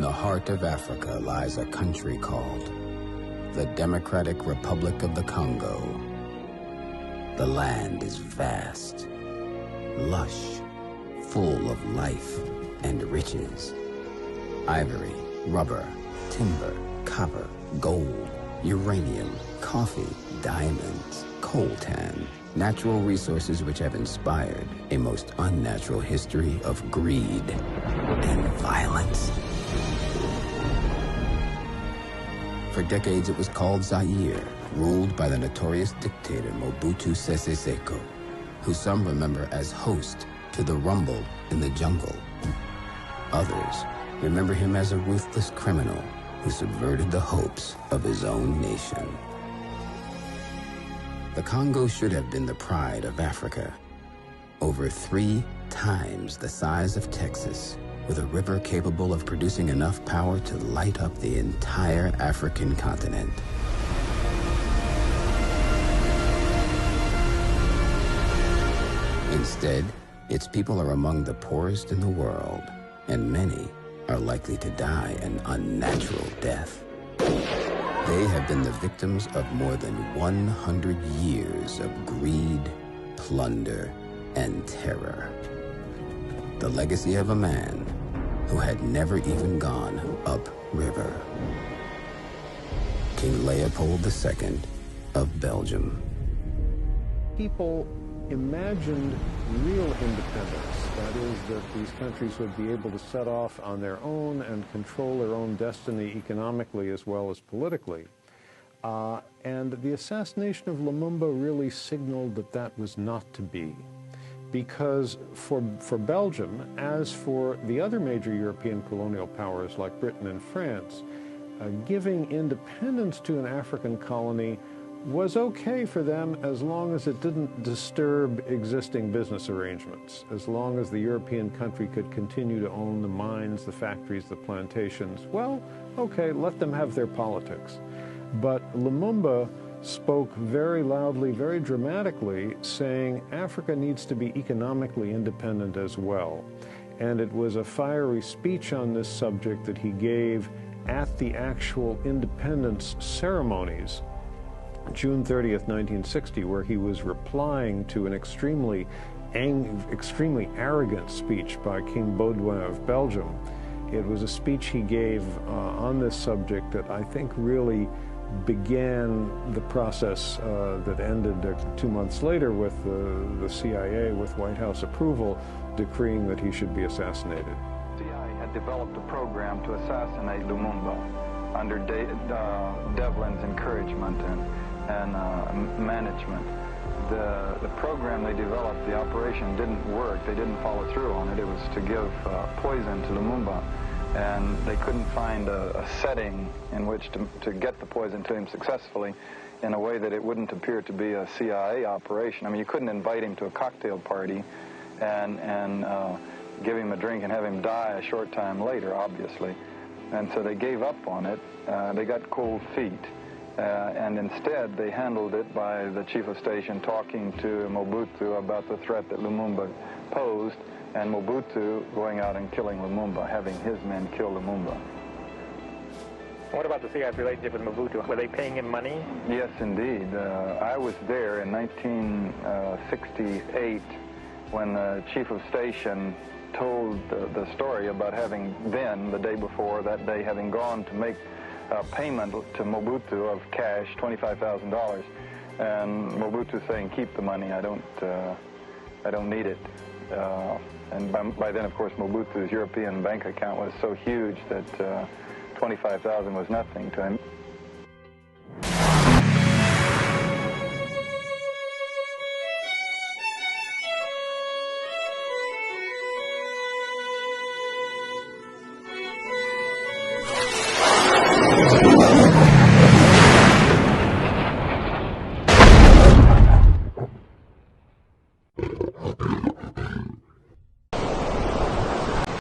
the heart of Africa lies a country called the Democratic Republic of the Congo. The land is vast, lush, full of life and riches. Ivory, rubber, timber, copper, gold, uranium, coffee, diamonds, coltan, natural resources which have inspired a most unnatural history of greed and violence. For decades it was called Zaire, ruled by the notorious dictator Mobutu Sese Seko, who some remember as host to the rumble in the jungle. Others remember him as a ruthless criminal who subverted the hopes of his own nation. The Congo should have been the pride of Africa. Over 3 times the size of Texas, with a river capable of producing enough power to light up the entire African continent. Instead, its people are among the poorest in the world, and many are likely to die an unnatural death. They have been the victims of more than 100 years of greed, plunder, and terror. The legacy of a man who had never even gone upriver. King Leopold II of Belgium. People imagined real independence. That is, that these countries would be able to set off on their own and control their own destiny economically as well as politically. And the assassination of Lumumba really signaled that that was not to be. Because for Belgium, as for the other major European colonial powers like Britain and France, giving independence to an African colony was okay for them as long as it didn't disturb existing business arrangements, as long as the European country could continue to own the mines, the factories, the plantations. Well, okay, let them have their politics. But Lumumba spoke very loudly, very dramatically, saying Africa needs to be economically independent as well. And it was a fiery speech on this subject that he gave at the actual independence ceremonies, June 30th, 1960, where he was replying to an extremely arrogant speech by King Baudouin of Belgium. It was a speech he gave on this subject that I think really began the process that ended 2 months later with the CIA, with White House approval, decreeing that he should be assassinated. The CIA had developed a program to assassinate Lumumba under Devlin's encouragement and management. The program they developed, the operation didn't work. They didn't follow through on it. It was to give poison to Lumumba. And they couldn't find a setting in which to get the poison to him successfully in a way that it wouldn't appear to be a CIA operation. I mean, you couldn't invite him to a cocktail party and give him a drink and have him die a short time later, obviously. And so they gave up on it. They got cold feet. And instead, they handled it by the chief of station talking to Mobutu about the threat that Lumumba posed, and Mobutu going out and killing Lumumba, having his men kill Lumumba. What about the CIA's relationship with Mobutu? Were they paying him money? Yes, indeed. I was there in 1968 when the chief of station told the story about having been, the day before, that day, having gone to make a payment to Mobutu of cash, $25,000, and Mobutu saying, "Keep the money. I don't need it." And by then, of course, Mobutu's European bank account was so huge that $25,000 was nothing to him.